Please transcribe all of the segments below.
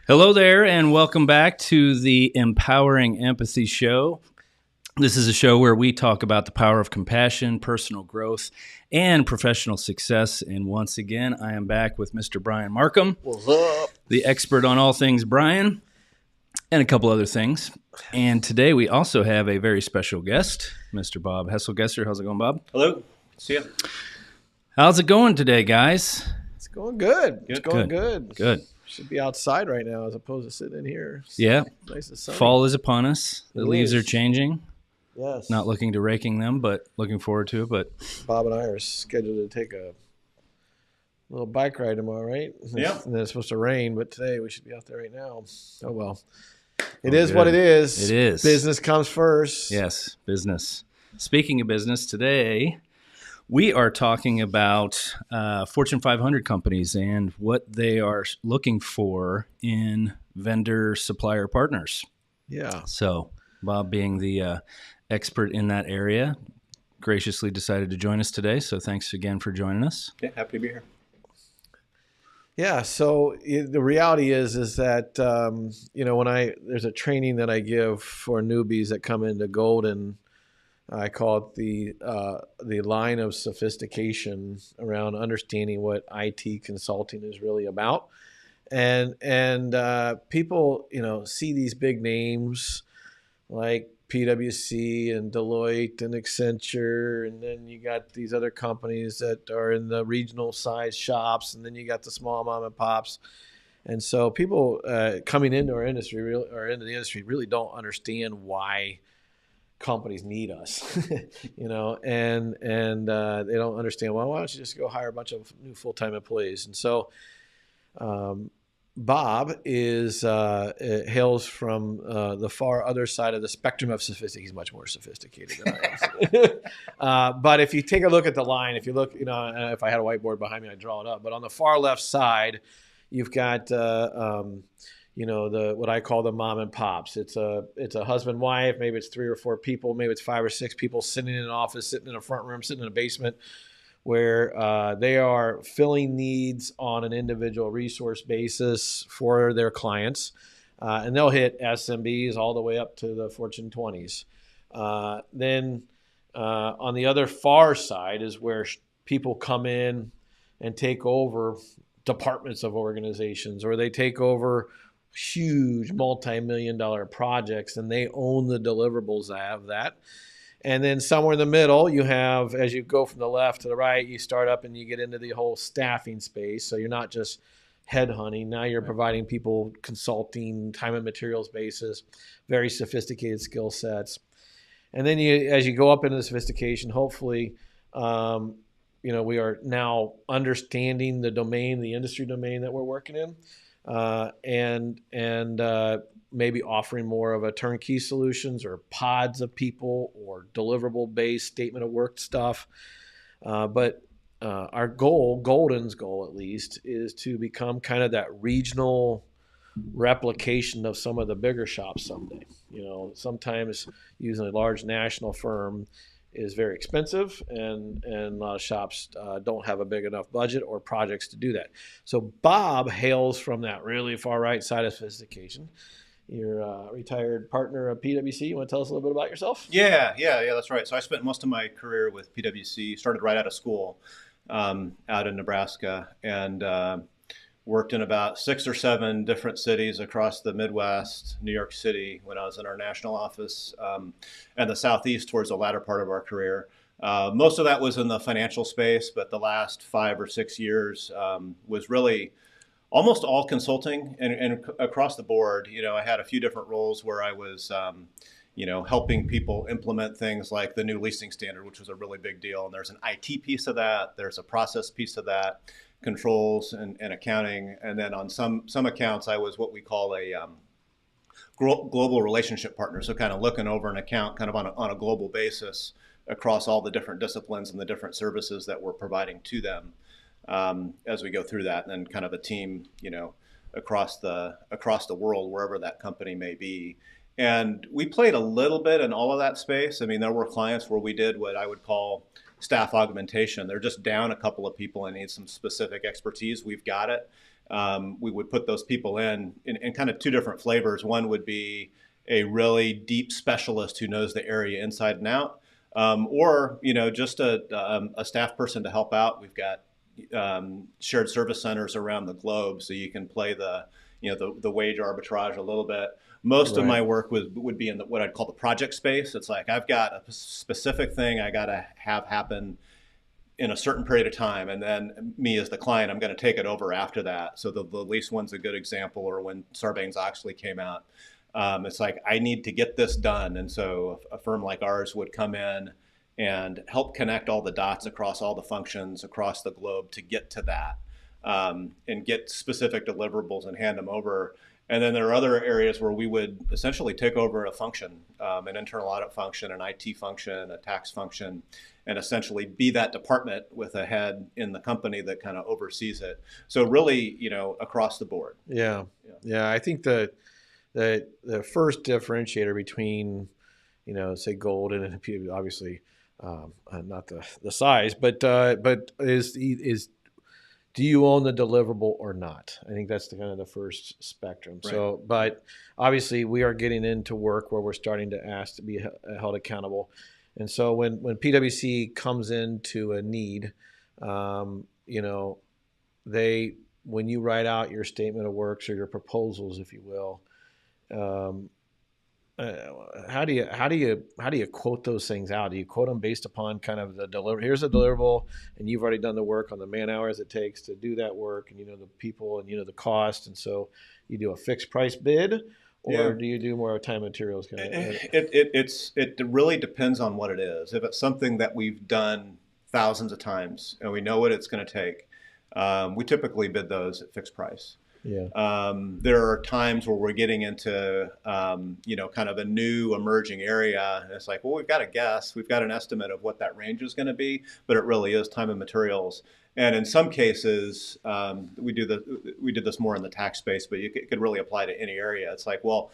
Hello there, and welcome back to the Empowering Empathy Show. This is a show where we talk about the power of compassion, personal growth, and professional success. And once again, I am back with Mr. Brian Markham, What's up? the expert on all things Brian, and a couple other things. And today we also have a very special guest, Mr. Bob Hesselgesser. How's it going, Bob? Hello. See ya. How's it going today, guys? It's going good. It's going good. Good. Should be outside right now as opposed to sitting in here. It's Yeah. nice and sunny. Fall is upon us. The leaves are changing. Yes. Not looking to raking them, but looking forward to it. But Bob and I are scheduled to take a little bike ride tomorrow, right? Yeah. And then it's supposed to rain, but today we should be out there right now. Oh, well. It Oh, is good. what it is. It is. Business comes first. yes, business. Speaking of business, today we are talking about Fortune 500 companies and what they are looking for in vendor supplier partners. Yeah. So, Bob, being the expert in that area, graciously decided to join us today. So, thanks again for joining us. Yeah, happy to be here. Yeah. So the reality is that, when there's a training that I give for newbies that come into Golden, I call it the line of sophistication around understanding what IT consulting is really about. And people, see these big names like PwC and Deloitte and Accenture, and then you got these other companies that are in the regional size shops, and then you got the small mom and pops. And so people coming into our industry into the industry really don't understand why companies need us, and they don't understand, well, why don't you just go hire a bunch of new full-time employees? And so Bob hails from the far other side of the spectrum of sophistication. He's much more sophisticated than I am. But if you take a look at the line, if you look, if I had a whiteboard behind me, I'd draw it up. But on the far left side, you've got what I call the mom and pops. It's a husband, wife, maybe it's 3 or 4 people, maybe it's 5 or 6 people sitting in an office, sitting in a front room, sitting in a basement, where they are filling needs on an individual resource basis for their clients. And they'll hit SMBs all the way up to the Fortune 20s. Then on the other far side is where people come in and take over departments of organizations, or they take over huge multi-million-dollar projects and they own the deliverables of that. And then somewhere in the middle, you have, as you go from the left to the right, you start up and you get into the whole staffing space. So you're not just headhunting. Now you're providing people consulting, time and materials basis, very sophisticated skill sets. And then as you go up into the sophistication, hopefully, we are now understanding the domain, the industry domain that we're working in, and maybe offering more of a turnkey solutions or pods of people or deliverable-based statement of work stuff. But our goal, Golden's goal at least, is to become kind of that regional replication of some of the bigger shops someday. Sometimes using a large national firm is very expensive, and a lot of shops don't have a big enough budget or projects to do that. So Bob hails from that really far right side of sophistication. You're a retired partner of PwC. You want to tell us a little bit about yourself? Yeah, that's right. So I spent most of my career with PwC, started right out of school out in Nebraska, and worked in about 6 or 7 different cities across the Midwest, New York City when I was in our national office, and the Southeast towards the latter part of our career. Most of that was in the financial space, but the last 5 or 6 years was really almost all consulting and across the board. I had a few different roles where I was, helping people implement things like the new leasing standard, which was a really big deal. And there's an IT piece of that. There's a process piece of that, controls and accounting. And then on some accounts, I was what we call a global relationship partner. So kind of looking over an account kind of on a global basis across all the different disciplines and the different services that we're providing to them. As we go through that, and then kind of a team, across the world, wherever that company may be. And we played a little bit in all of that space. I mean, there were clients where we did what I would call staff augmentation. They're just down a couple of people and need some specific expertise. We've got it. we would put those people in kind of two different flavors. One would be a really deep specialist who knows the area inside and out, or just a staff person to help out. We've got shared service centers around the globe, so you can play the wage arbitrage a little bit. Most of my work would be in what I'd call the project space. It's like I've got a specific thing I got to have happen in a certain period of time, and then me as the client, I'm going to take it over after that. So the lease one's a good example, or when Sarbanes-Oxley came out. It's like, I need to get this done. And so a firm like ours would come in and help connect all the dots across all the functions across the globe to get to that, and get specific deliverables and hand them over. And then there are other areas where we would essentially take over a function, an internal audit function, an IT function, a tax function, and essentially be that department with a head in the company that kind of oversees it. So really, across the board. Yeah. I think the first differentiator between, say gold and obviously not the size, but is do you own the deliverable or not? I think that's kind of the first spectrum. Right. So, but obviously we are getting into work where we're starting to ask to be held accountable. And so when PwC comes into a need, when you write out your statement of works or your proposals, if you will, how do you quote those things out? Do you quote them based upon kind of the deliver? Here's a deliverable, and you've already done the work on the man hours it takes to do that work, and the people, and the cost, and so you do a fixed price bid, or do you do more time and materials kind of? It really depends on what it is. If it's something that we've done thousands of times and we know what it's going to take, we typically bid those at fixed price. Yeah. There are times where we're getting into, kind of a new emerging area. And it's like, well, we've got a guess. We've got an estimate of what that range is going to be, but it really is time and materials. And in some cases, we did this more in the tax space, but it could really apply to any area. It's like, well,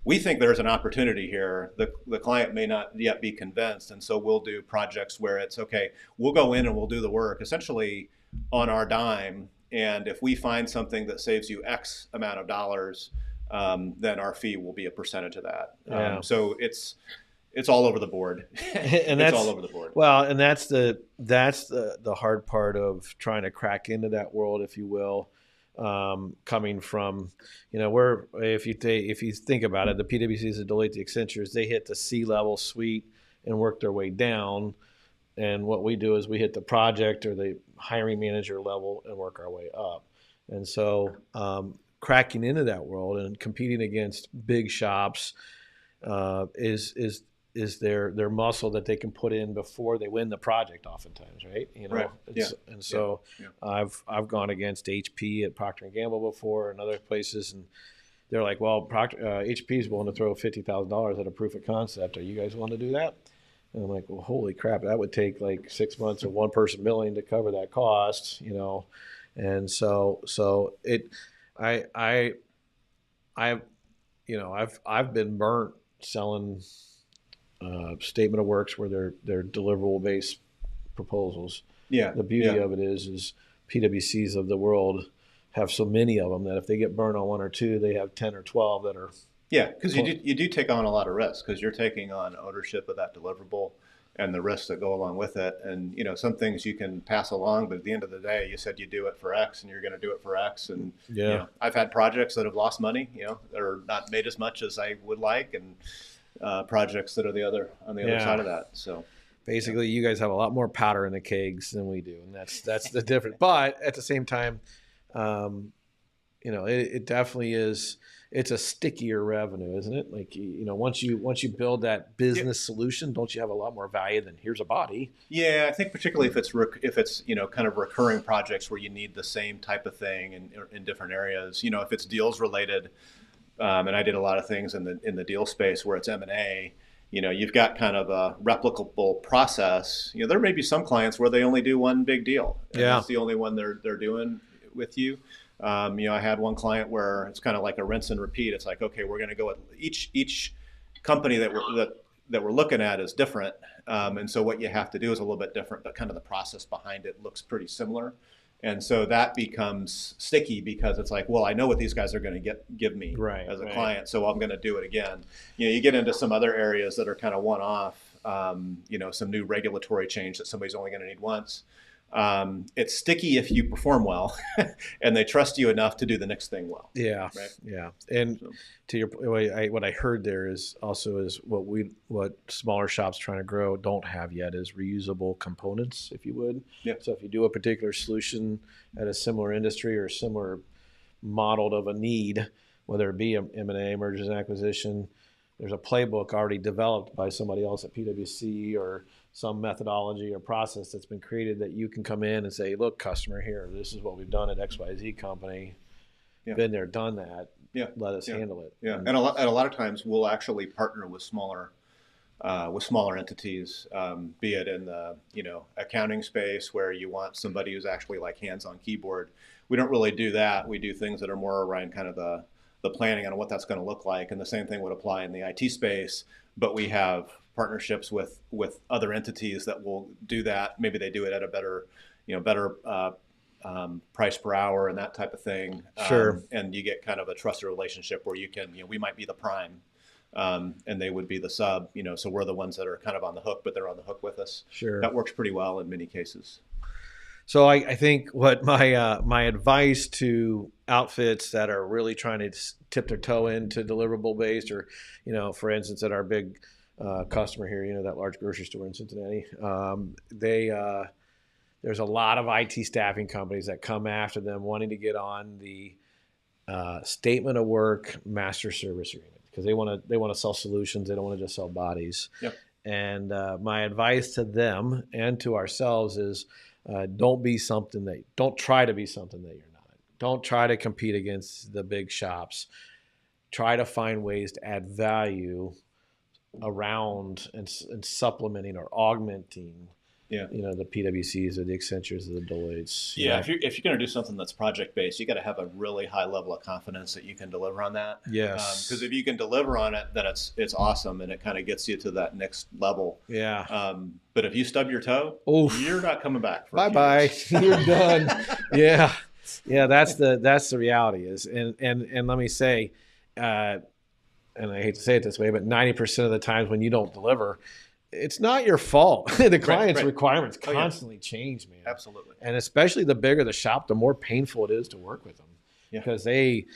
we think there's an opportunity here. The client may not yet be convinced. And so we'll do projects where it's, okay, we'll go in and we'll do the work essentially on our dime. And if we find something that saves you X amount of dollars, then our fee will be a percentage of that. Yeah. So it's all over the board. And it's all over the board. Well, and that's the hard part of trying to crack into that world, if you will, coming from, where if you think about it, the PwCs, the Deloitte, the Accentures, they hit the C-level suite and work their way down. And what we do is we hit the project or the hiring manager level and work our way up. And so cracking into that world and competing against big shops is their muscle that they can put in before they win the project oftentimes, right? Right. Yeah. And so I've gone against HP at Procter & Gamble before and other places, and they're like, well, HP is willing to throw $50,000 at a proof of concept. Are you guys willing to do that? And I'm like, well, holy crap, that would take like 6 months of one person billing to cover that cost, And so I've been burnt selling statement of works where they're deliverable based proposals. Yeah. The beauty of it is PwCs of the world have so many of them that if they get burned on one or two, they have 10 or 12 that are. Yeah, because you do take on a lot of risks because you're taking on ownership of that deliverable and the risks that go along with it. And, some things you can pass along, but at the end of the day, you said you do it for X and you're going to do it for X. And, I've had projects that have lost money, that are not made as much as I would like, and projects that are on the other side of that. So basically you guys have a lot more powder in the kegs than we do. And that's the difference. But at the same time, it definitely is. It's a stickier revenue, isn't it? Like, once you build that business solution, don't you have a lot more value than here's a body? Yeah, I think particularly if it's kind of recurring projects where you need the same type of thing in different areas. If it's deals related, and I did a lot of things in the deal space where it's M&A. You've got kind of a replicable process. There may be some clients where they only do one big deal. And that's the only one they're doing with you. I had one client where it's kind of like a rinse and repeat. It's like, okay, we're going to go with each company that we're looking at is different. And so what you have to do is a little bit different, but kind of the process behind it looks pretty similar. And so that becomes sticky because it's like, well, I know what these guys are going to give me as a client, so I'm going to do it again. You get into some other areas that are kind of one-off, some new regulatory change that somebody's only going to need once. It's sticky if you perform well and they trust you enough to do the next thing well. Yeah. Right? Yeah. And to your point, what I heard there is what smaller shops trying to grow don't have yet is reusable components, if you would. Yeah. So if you do a particular solution at a similar industry or similar modeled of a need, whether it be M&A, mergers and acquisition, there's a playbook already developed by somebody else at PwC or some methodology or process that's been created that you can come in and say, look, customer, here, this is what we've done at XYZ company. Been there, done that. Let us handle it. And a lot of times we'll actually partner with smaller entities, be it in the accounting space where you want somebody who's actually like hands on keyboard. We don't really do that. We do things that are more around kind of the planning on what that's going to look like, and the same thing would apply in the IT space. But we have partnerships with other entities that will do that. Maybe they do it at a better price per hour and that type of thing. Sure. And you get kind of a trusted relationship where you can, we might be the prime, and they would be the sub. So we're the ones that are kind of on the hook, but they're on the hook with us. Sure. That works pretty well in many cases. So I think what my advice to outfits that are really trying to tip their toe into deliverable based, or for instance, at our big customer here, that large grocery store in Cincinnati, there's a lot of IT staffing companies that come after them wanting to get on the statement of work master service agreement because they want to sell solutions. They don't want to just sell bodies. Yep. And my advice to them and to ourselves is don't try to be something that you're not. Don't try to compete against the big shops. Try to find ways to add value around and supplementing or augmenting the PwCs or the Accentures or the Deloittes. If you're going to do something that's project based, you got to have a really high level of confidence that you can deliver on that. Yes. Because if you can deliver on it, then it's awesome, and it kind of gets you to that next level. Yeah. But if you stub your toe, you're not coming back. Bye. You're done. Yeah. Yeah. That's the reality is, and let me say, and I hate to say it this way, but 90% of the times when you don't deliver, it's not your fault. The client's requirements constantly change, man. Absolutely. And especially the bigger the shop, the more painful it is to work with them. Because it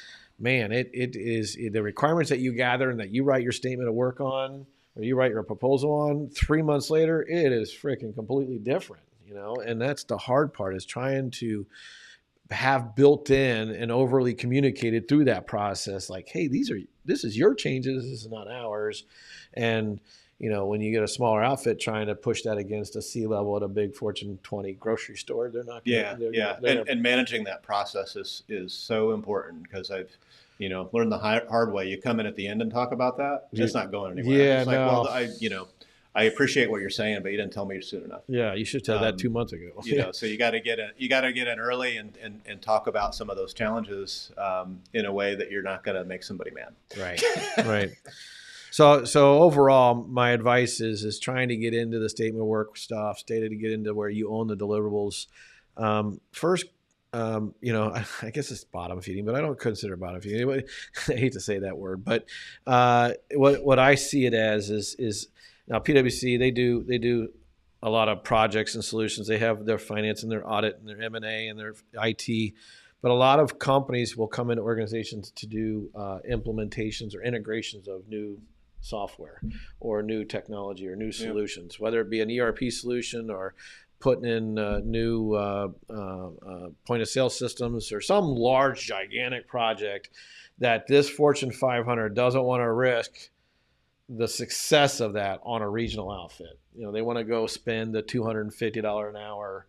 is the requirements that you gather and that you write your statement of work on, or you write your proposal on, 3 months later, it is freaking completely different, and that's the hard part, is trying to have built in and overly communicated through that process. Like, hey, this is your changes. This is not ours. And, when you get a smaller outfit trying to push that against a C-level at a big Fortune 20 grocery store, they're not going to. And managing that process is so important, because I've, learned the hard way. You come in at the end and talk about that, it's not going anywhere. Yeah, it's like, well, I appreciate what you're saying, but you didn't tell me soon enough. Yeah, you should tell that 2 months ago. So you got to get in early and talk about some of those challenges in a way that you're not going to make somebody mad. Right. Right. So overall, my advice is trying to get into the statement of work stuff, to get into where you own the deliverables. First, I guess it's bottom feeding, but I don't consider bottom feeding. Anyway, I hate to say that word, but what I see it as is now PwC, they do a lot of projects and solutions. They have their finance and their audit and their M&A and their IT. But a lot of companies will come into organizations to do implementations or integrations of new software or new technology or new solutions, whether it be an ERP solution or putting in new point of sale systems or some large, gigantic project that this Fortune 500 doesn't want to risk the success of that on a regional outfit. They want to go spend the $250 an hour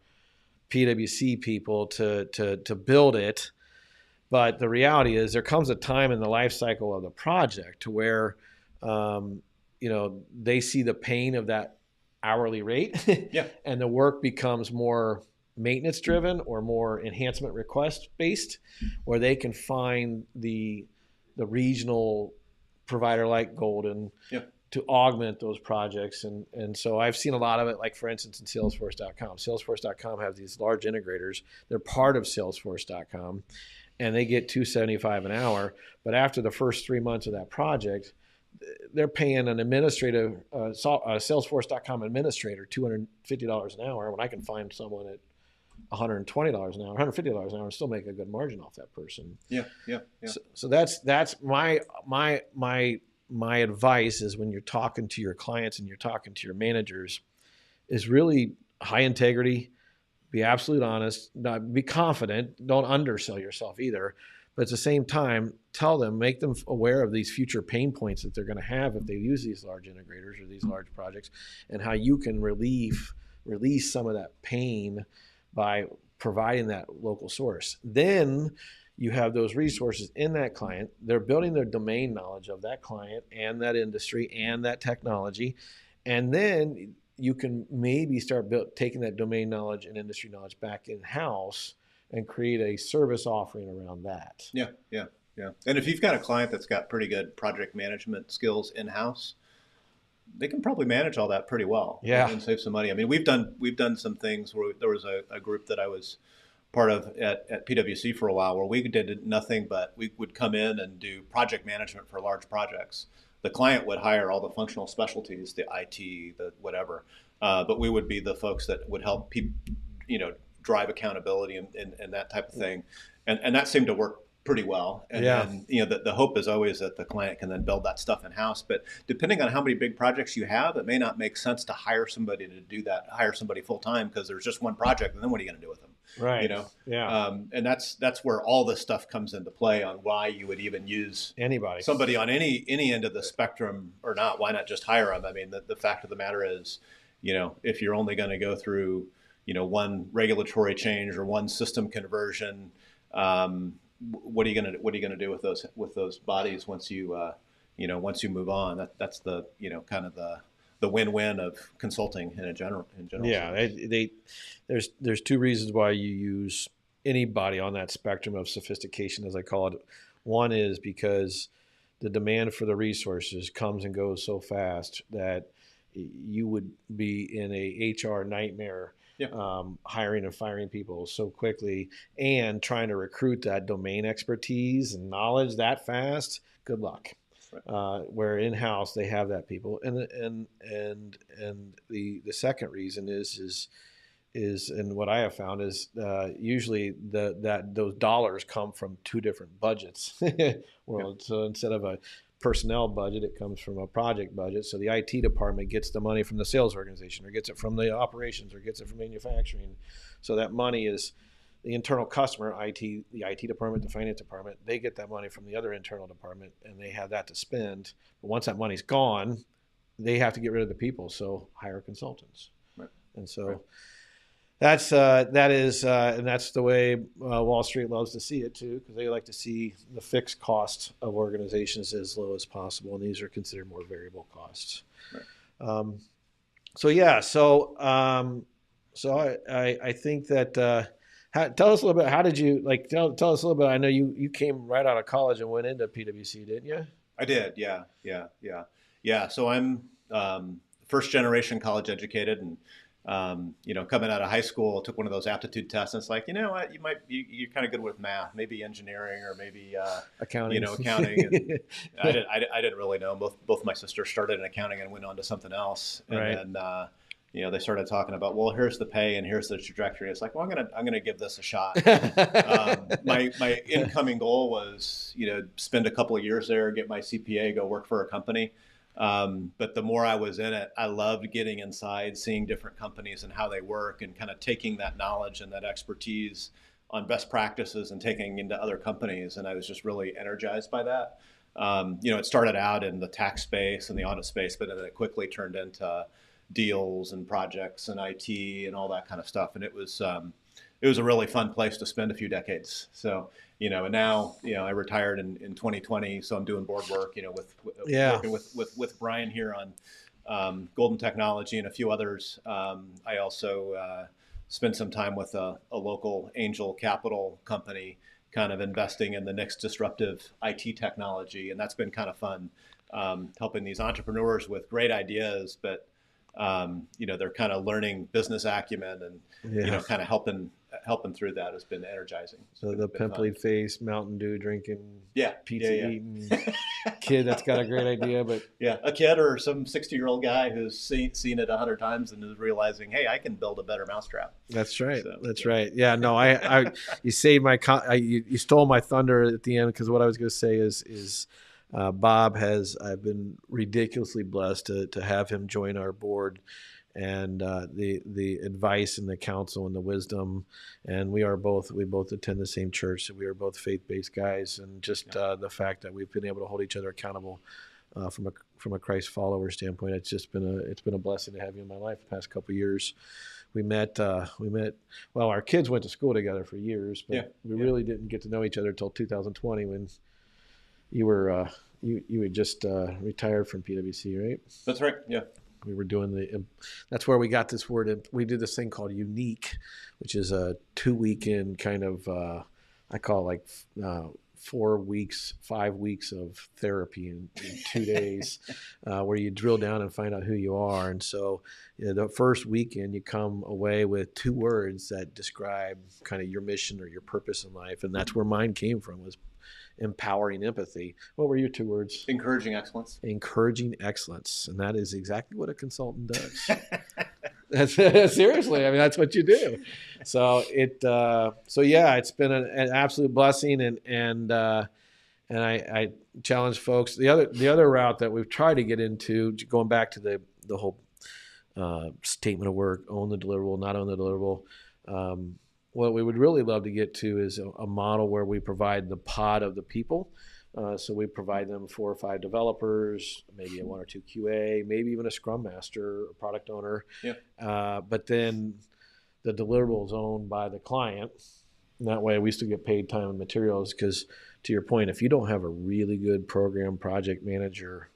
PwC people to build it. But the reality is there comes a time in the life cycle of the project to where, they see the pain of that hourly rate and the work becomes more maintenance driven or more enhancement request based, where they can find the regional provider like Golden to augment those projects. And so I've seen a lot of it, like for instance, in Salesforce.com. Salesforce.com has these large integrators. They're part of Salesforce.com, and they get $275 an hour. But after the first 3 months of that project, they're paying an administrative Salesforce.com administrator $250 an hour when I can find someone at $120 an hour, $150 an hour, and still make a good margin off that person. Yeah. So that's my advice is when you're talking to your clients and you're talking to your managers, is really high integrity, be absolute honest, be confident, don't undersell yourself either. But at the same time, tell them, make them aware of these future pain points that they're going to have if they use these large integrators or these large projects, and how you can release some of that pain by providing that local source. Then you have those resources in that client. They're building their domain knowledge of that client and that industry and that technology. And then you can maybe start taking that domain knowledge and industry knowledge back in-house and create a service offering around that. Yeah. And if you've got a client that's got pretty good project management skills in-house, they can probably manage all that pretty well. Yeah. And save some money. I mean, we've done some things where there was a group that I was part of at PwC for a while where we did nothing but we would come in and do project management for large projects. The client would hire all the functional specialties, the IT, the whatever, but we would be the folks that would help people, drive accountability and that type of thing. And that seemed to work pretty well. And then, the hope is always that the client can then build that stuff in-house. But depending on how many big projects you have, it may not make sense to hire somebody to do that, hire somebody full-time because there's just one project, and then what are you going to do with them? Right. And that's where all this stuff comes into play on why you would even use somebody on any end of the spectrum or not. Why not just hire them? I mean, the fact of the matter is, if you're only going to go through, one regulatory change or one system conversion, what are you going to do with those bodies once you move on? That's the kind of the win-win of consulting in general. Yeah, there's two reasons why you use anybody on that spectrum of sophistication, as I call it. One is because the demand for the resources comes and goes so fast that you would be in a HR nightmare. Hiring and firing people so quickly and trying to recruit that domain expertise and knowledge that fast. Good luck. Right. Where in-house they have that people, and the second reason is and what I have found is usually those dollars come from two different budgets. So instead of a personnel budget, it comes from a project budget. So the IT department gets the money from the sales organization, or gets it from the operations, or gets it from manufacturing. So that money is the internal customer, the IT department, the finance department. They get that money from the other internal department, and they have that to spend. But once that money's gone, they have to get rid of the people. So hire consultants. Right. And so that's the way Wall Street loves to see it too, because they like to see the fixed cost of organizations as low as possible, and these are considered more variable costs. Right. I think that tell us a little bit. How did you tell us a little bit? I know you came right out of college and went into PwC, didn't you? I did. Yeah. So I'm first generation college educated, and coming out of high school, I took one of those aptitude tests, and it's like, what, you're kind of good with math, maybe engineering or maybe accounting. Accounting. And I didn't really know. Both my sisters started in accounting and went on to something else, and then they started talking about, well, here's the pay and here's the trajectory. It's like, well, I'm gonna give this a shot. My incoming goal was spend a couple of years there, get my CPA, go work for a company. But the more I was in it, I loved getting inside, seeing different companies and how they work, and kind of taking that knowledge and that expertise on best practices and taking into other companies. And I was just really energized by that. It started out in the tax space and the audit space, but then it quickly turned into deals and projects and IT and all that kind of stuff. And it was a really fun place to spend a few decades. So, and now, I retired in 2020, so I'm doing board work, working with Brian here on Golden Technology and a few others. I also spent some time with a local angel capital company, kind of investing in the next disruptive IT technology, and that's been kind of fun. helping these entrepreneurs with great ideas, but they're kind of learning business acumen and kind of helping through that has been energizing. So the pimply face, Mountain Dew drinking, pizza eating kid that's got a great idea, but a kid or some 60-year-old guy who's seen it 100 times and is realizing, hey, I can build a better mousetrap. That's right. So, that's right. Yeah. No, I you saved my you stole my thunder at the end, because what I was going to say is Bob I've been ridiculously blessed to have him join our board, and the advice and the counsel and the wisdom. And we both attend the same church, so we are both faith-based guys. And just the fact that we've been able to hold each other accountable from a Christ follower standpoint, it's been a blessing to have you in my life the past couple of years. We met. Well, our kids went to school together for years, but we really didn't get to know each other until 2020, when you were you had just retired from PwC, right? That's right. Yeah. We were doing that's where we got this word. We did this thing called Unique, which is a 2-weekend kind of, I call it like 4 weeks, 5 weeks of therapy in 2 days, where you drill down and find out who you are. And so the first weekend you come away with 2 words that describe kind of your mission or your purpose in life. And that's where mine came from, was empowering empathy. What were your 2 words? Encouraging excellence. Encouraging excellence. And that is exactly what a consultant does. Seriously, I mean, that's what you do. So it's been an absolute blessing, and I challenge folks. The other route that we've tried to get into, going back to the whole statement of work, own the deliverable, not own the deliverable. What we would really love to get to is a model where we provide the pod of the people. So we provide them 4 or 5 developers, maybe a 1 or 2 QA, maybe even a Scrum Master or product owner. But then the deliverable is owned by the client. And that way we still get paid time and materials, because to your point, if you don't have a really good program project manager,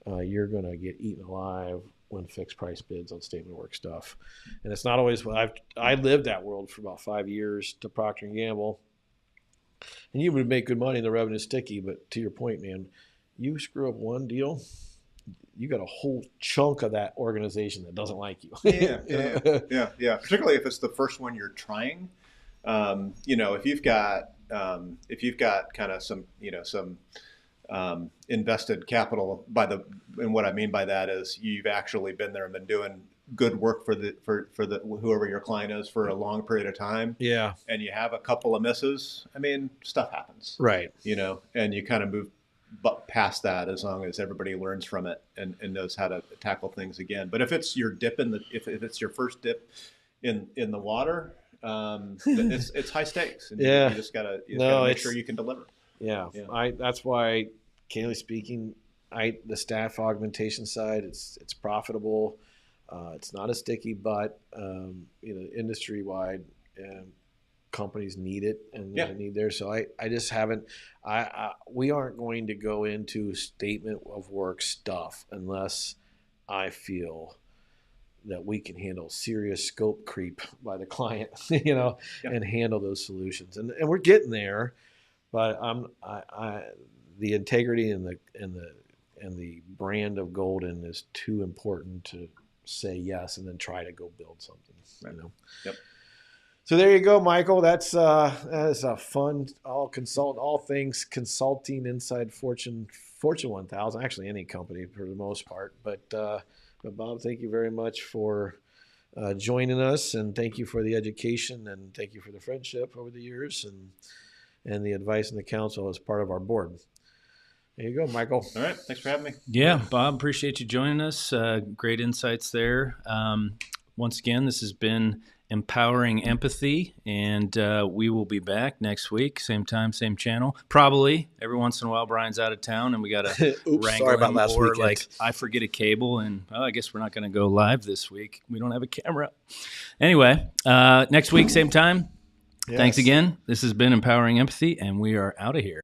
you're going to get eaten alive when fixed price bids on statement of work stuff. And it's not always I lived that world for about 5 years to Procter & Gamble. And you would make good money and the revenue is sticky, but to your point, man, you screw up one deal, you got a whole chunk of that organization that doesn't like you. Yeah. Particularly if it's the first one you're trying. If you've got kind of some invested capital, and what I mean by that is you've actually been there and been doing good work for the whoever your client is for a long period of time. Yeah. And you have a couple of misses. I mean, stuff happens. Right. And you kind of move past that as long as everybody learns from it and knows how to tackle things again. But if it's your if it's your first dip in the water, it's high stakes. And you just gotta make sure you can deliver. Yeah. That's why, candidly speaking, the staff augmentation side, it's profitable. It's not a sticky, but industry wide, companies need it and they need there. So I just haven't. We aren't going to go into statement of work stuff unless I feel that we can handle serious scope creep by the client, and handle those solutions. And we're getting there, but the integrity and the brand of Golden is too important to say yes and then try to go build something. Yep. So there you go, Michael. That is a fun all things consulting inside Fortune 1000. Actually, any company for the most part. But Bob, thank you very much for joining us, and thank you for the education, and thank you for the friendship over the years, and the advice and the counsel as part of our board. There you go, Michael. All right. Thanks for having me. Yeah, Bob, appreciate you joining us. Great insights there. Once again, this has been Empowering Empathy, and we will be back next week, same time, same channel. Probably every once in a while, Brian's out of town, and we got to wrangle him, or like I forget a cable, and I guess we're not going to go live this week. We don't have a camera. Anyway, next week, same time. Yes. Thanks again. This has been Empowering Empathy, and we are out of here.